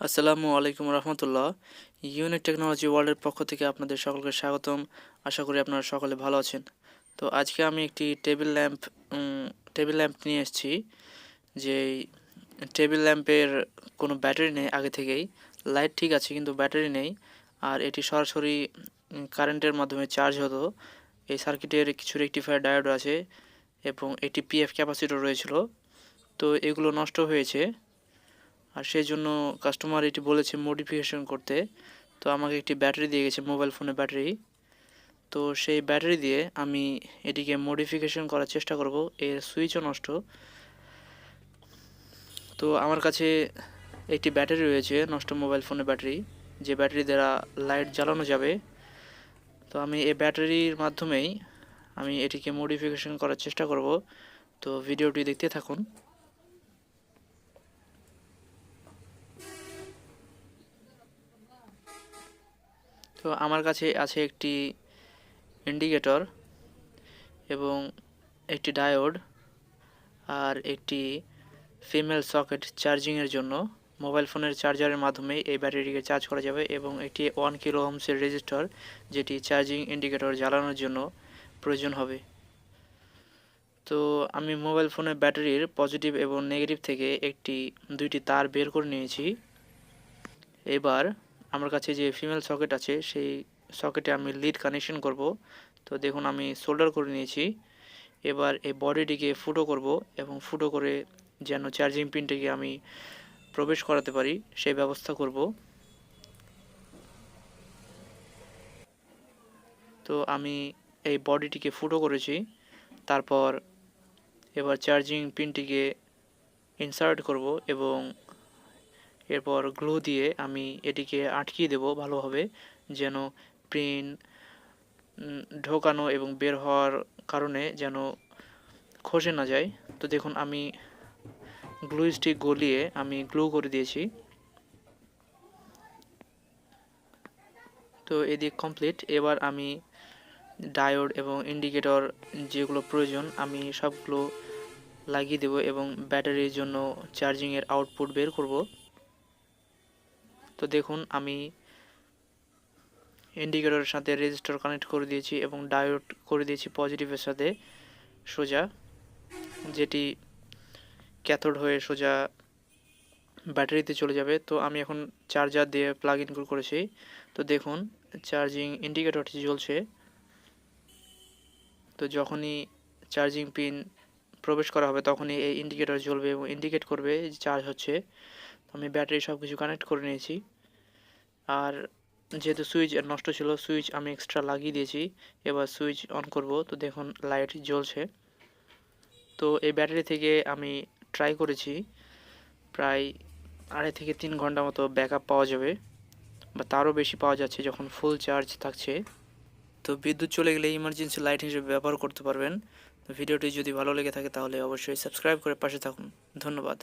আসসালামু আলাইকুম রহমতুল্লাহ। Unique technology ওয়ার্ল্ডের পক্ষ থেকে আপনাদের সকলকে স্বাগতম। আশা করি আপনারা সকলে ভালো আছেন। তো আজকে আমি একটি টেবিল ল্যাম্প নিয়ে এসেছি। যে টেবিল ল্যাম্পের কোনো ব্যাটারি নেই আগে থেকেই, লাইট ঠিক আছে কিন্তু ব্যাটারি নেই, আর এটি সরাসরি কারেন্টের মাধ্যমে চার্জ হতো। এই সার্কিটের কিছু রেকটিফায়ার ডায়োড আছে এবং এটি পিএফ ক্যাপাসিটর রয়েছিল। তো এগুলো নষ্ট হয়েছে, আর সেই জন্য কাস্টমার এটি বলেছে মডিফিকেশন করতে। তো আমাকে একটি ব্যাটারি দিয়ে গেছে, মোবাইল ফোনের ব্যাটারি। তো সেই ব্যাটারি দিয়ে আমি এটিকে মডিফিকেশন করার চেষ্টা করব। এর সুইচও নষ্ট। তো আমার কাছে একটি ব্যাটারি রয়েছে, নষ্ট মোবাইল ফোনের ব্যাটারি, যে ব্যাটারি দ্বারা লাইট জ্বালানো যাবে। তো আমি এই ব্যাটারির মাধ্যমেই আমি এটিকে মডিফিকেশন করার চেষ্টা করব। তো ভিডিওটি দেখতে থাকুন। তো আমার কাছে আছে একটি ইন্ডিকেটর এবং একটি ডায়োড আর একটি ফিমেল সকেট চার্জিংয়ের জন্য। মোবাইল ফোনের চার্জারের মাধ্যমে এই ব্যাটারিটিকে চার্জ করা যাবে এবং একটি 1 কিলো ওহমসের রেজিস্টার, যেটি চার্জিং ইন্ডিকেটর জ্বালানোর জন্য প্রয়োজন হবে। তো আমি মোবাইল ফোনের ব্যাটারির পজিটিভ এবং নেগেটিভ থেকে দুইটি তার বের করে নিয়েছি। এবার আমার কাছে যে ফিমেল সকেট আছে সেই সকেটে আমি লিড কানেকশন করব। তো দেখুন আমি সোল্ডার করে নিয়েছি। এবার এই বডিটিকে ফুটো করব এবং ফুটো করে যেন চার্জিং পিনটিকে আমি প্রবেশ করাতে পারি সেই ব্যবস্থা করব। তো আমি এই বডিটিকে ফুটো করেছি। তারপর এবার চার্জিং পিনটিকে ইনসার্ট করব এবং এরপর গ্লু দিয়ে আমি এটিকে আটকিয়ে দেব ভালোভাবে, যেন পিন ঢোকানো এবং বের হওয়ার কারণে যেন খসে না যায়। তো দেখুন আমি গ্লু স্টিক গলিয়ে আমি গ্লু করে দিয়েছি। তো এদিক কমপ্লিট। এবার আমি ডায়োড এবং ইন্ডিকেটর যেগুলো প্রয়োজন আমি সবগুলো লাগিয়ে দেব এবং ব্যাটারির জন্য চার্জিংয়ের আউটপুট বের করব। তো দেখুন আমি ইন্ডিকেটরের সাথে রেজিস্টার কানেক্ট করে দিয়েছি এবং ডায়োড করে দিয়েছি পজিটিভের সাথে সোজা, যেটি ক্যাথোড হয়ে সোজা ব্যাটারিতে চলে যাবে। তো আমি এখন চার্জার দিয়ে প্লাগ ইন করেছি। তো দেখুন চার্জিং ইন্ডিকেটরটি জ্বলছে। তো যখনই চার্জিং পিন প্রবেশ করা হবে তখনই এই ইন্ডিকেটর জ্বলবে এবং ইন্ডিকেট করবে যে চার্জ হচ্ছে। তো আমি ব্যাটারি সব কিছু কানেক্ট করে নিয়েছি। আর যেহেতু সুইচ নষ্ট ছিল, সুইচ আমি এক্সট্রা লাগিয়ে দিয়েছি। এবার সুইচ অন করব। তো দেখুন লাইট জ্বলছে। তো এই ব্যাটারি থেকে আমি ট্রাই করেছি, প্রায় 2.5 থেকে 3 ঘন্টা মতো ব্যাকআপ পাওয়া যাবে, বা তারও বেশি পাওয়া যাচ্ছে যখন ফুল চার্জ থাকছে। তো বিদ্যুৎ চলে গেলে ইমার্জেন্সি লাইট হিসেবে ব্যবহার করতে পারবেন। তো ভিডিওটি যদি ভালো লেগে থাকে তাহলে অবশ্যই সাবস্ক্রাইব করে পাশে থাকুন। ধন্যবাদ।